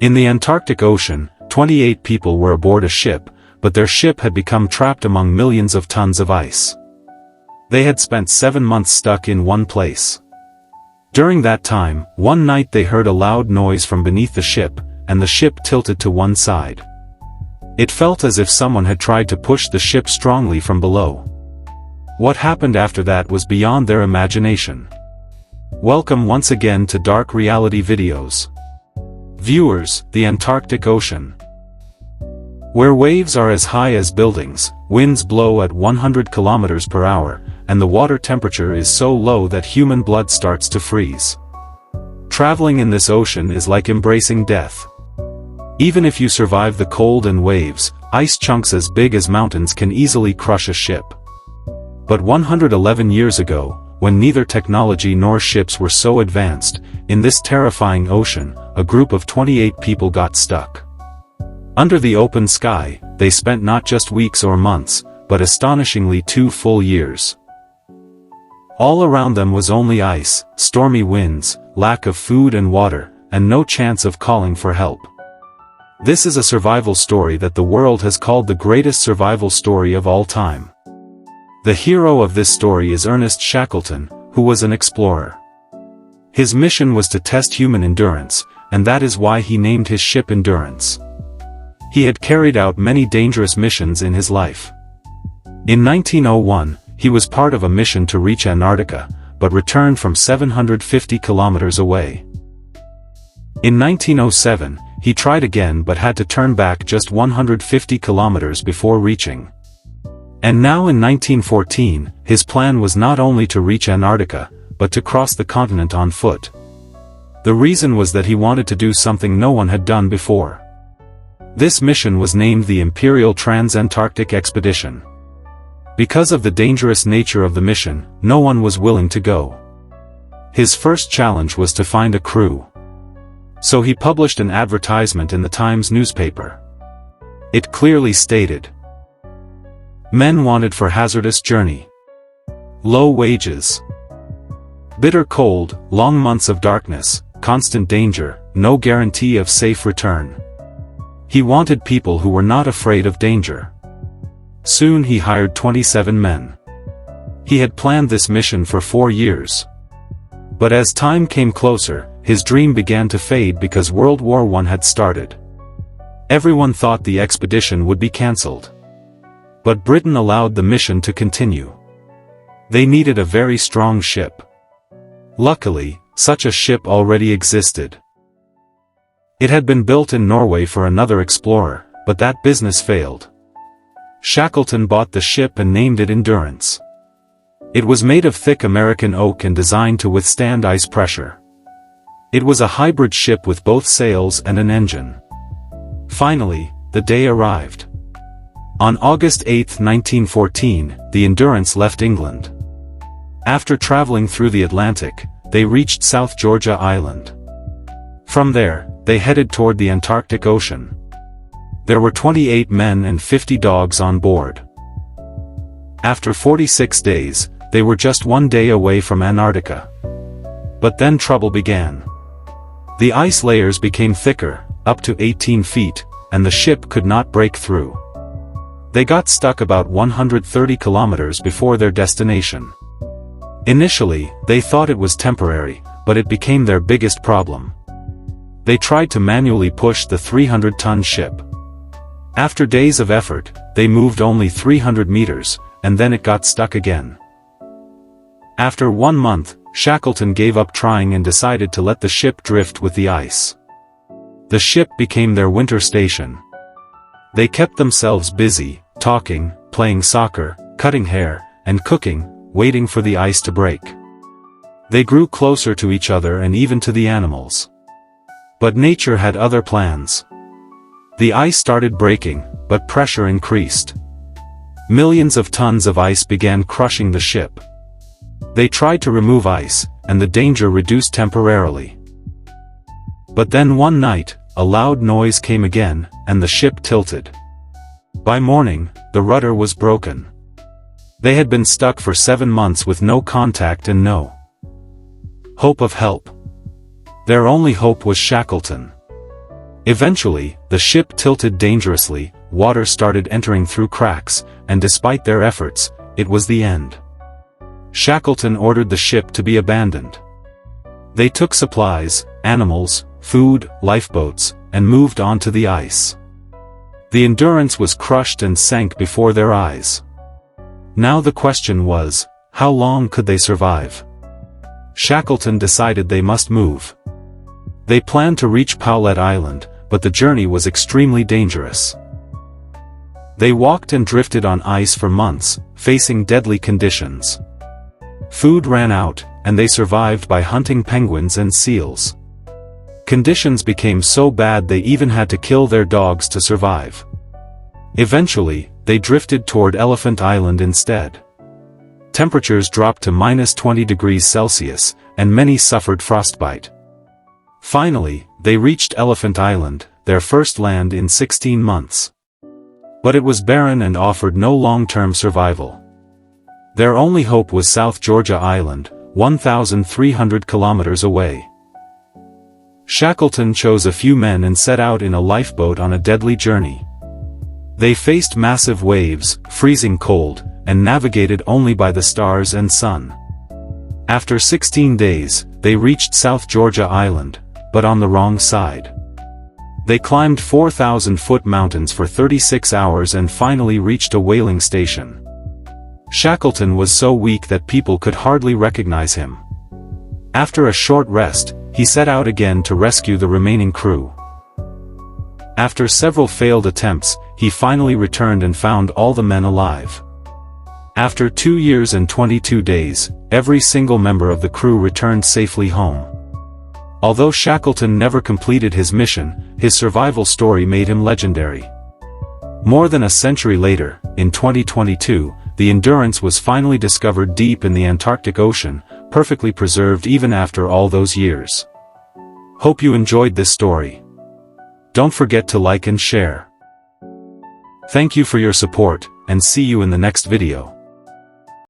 In the Antarctic Ocean, 28 people were aboard a ship, but their ship had become trapped among millions of tons of ice. They had spent 7 months stuck in one place. During that time, one night they heard a loud noise from beneath the ship, and the ship tilted to one side. It felt as if someone had tried to push the ship strongly from below. What happened after that was beyond their imagination. Welcome once again to Dark Reality Videos. Viewers, the Antarctic Ocean. Where waves are as high as buildings, winds blow at 100 kilometers per hour, and the water temperature is so low that human blood starts to freeze. Traveling in this ocean is like embracing death. Even if you survive the cold and waves, ice chunks as big as mountains can easily crush a ship. But 111 years ago, when neither technology nor ships were so advanced, in this terrifying ocean, a group of 28 people got stuck. Under the open sky, they spent not just weeks or months, but astonishingly 2 full years. All around them was only ice, stormy winds, lack of food and water, and no chance of calling for help. This is a survival story that the world has called the greatest survival story of all time. The hero of this story is Ernest Shackleton, who was an explorer. His mission was to test human endurance, and that is why he named his ship Endurance. He had carried out many dangerous missions in his life. In 1901, he was part of a mission to reach Antarctica, but returned from 750 kilometers away. In 1907, he tried again but had to turn back just 150 kilometers before reaching. And now in 1914, his plan was not only to reach Antarctica, but to cross the continent on foot. The reason was that he wanted to do something no one had done before. This mission was named the Imperial Trans-Antarctic Expedition. Because of the dangerous nature of the mission, no one was willing to go. His first challenge was to find a crew. So he published an advertisement in the Times newspaper. It clearly stated, "Men wanted for hazardous journey. Low wages. Bitter cold, long months of darkness, constant danger, no guarantee of safe return." He wanted people who were not afraid of danger. Soon he hired 27 men. He had planned this mission for 4 years. But as time came closer, his dream began to fade because World War I had started. Everyone thought the expedition would be cancelled. But Britain allowed the mission to continue. They needed a very strong ship. Luckily, such a ship already existed. It had been built in Norway for another explorer, but that business failed. Shackleton bought the ship and named it Endurance. It was made of thick American oak and designed to withstand ice pressure. It was a hybrid ship with both sails and an engine. Finally, the day arrived. On August 8, 1914, the Endurance left England. After traveling through the Atlantic, they reached South Georgia Island. From there, they headed toward the Antarctic Ocean. There were 28 men and 50 dogs on board. After 46 days, they were just 1 day away from Antarctica. But then trouble began. The ice layers became thicker, up to 18 feet, and the ship could not break through. They got stuck about 130 kilometers before their destination. Initially, they thought it was temporary, but it became their biggest problem. They tried to manually push the 300-ton ship. After days of effort, they moved only 300 meters, and then it got stuck again. After 1 month, Shackleton gave up trying and decided to let the ship drift with the ice. The ship became their winter station. They kept themselves busy, talking, playing soccer, cutting hair, and cooking, waiting for the ice to break. They grew closer to each other and even to the animals. But nature had other plans. The ice started breaking, but pressure increased. Millions of tons of ice began crushing the ship. They tried to remove ice, and the danger reduced temporarily. But then one night, a loud noise came again, and the ship tilted. By morning, the rudder was broken. They had been stuck for 7 months with no contact and no hope of help. Their only hope was Shackleton. Eventually, the ship tilted dangerously, water started entering through cracks, and despite their efforts, it was the end. Shackleton ordered the ship to be abandoned. They took supplies, animals, food, lifeboats, and moved on to the ice. The Endurance was crushed and sank before their eyes. Now the question was, how long could they survive? Shackleton decided they must move. They planned to reach Paulet Island, but the journey was extremely dangerous. They walked and drifted on ice for months, facing deadly conditions. Food ran out, and they survived by hunting penguins and seals. Conditions became so bad they even had to kill their dogs to survive. Eventually, they drifted toward Elephant Island instead. Temperatures dropped to -20 degrees Celsius, and many suffered frostbite. Finally, they reached Elephant Island, their first land in 16 months. But it was barren and offered no long-term survival. Their only hope was South Georgia Island, 1,300 kilometers away. Shackleton chose a few men and set out in a lifeboat on a deadly journey. They faced massive waves, freezing cold, and navigated only by the stars and sun. After 16 days, they reached South Georgia Island, but on the wrong side. They climbed 4,000-foot mountains for 36 hours and finally reached a whaling station. Shackleton was so weak that people could hardly recognize him. After a short rest, he set out again to rescue the remaining crew. After several failed attempts, he finally returned and found all the men alive. After 2 years and 22 days, every single member of the crew returned safely home. Although Shackleton never completed his mission, his survival story made him legendary. More than a century later, in 2022, the Endurance was finally discovered deep in the Antarctic Ocean, perfectly preserved even after all those years. Hope you enjoyed this story. Don't forget to like and share. Thank you for your support, and see you in the next video.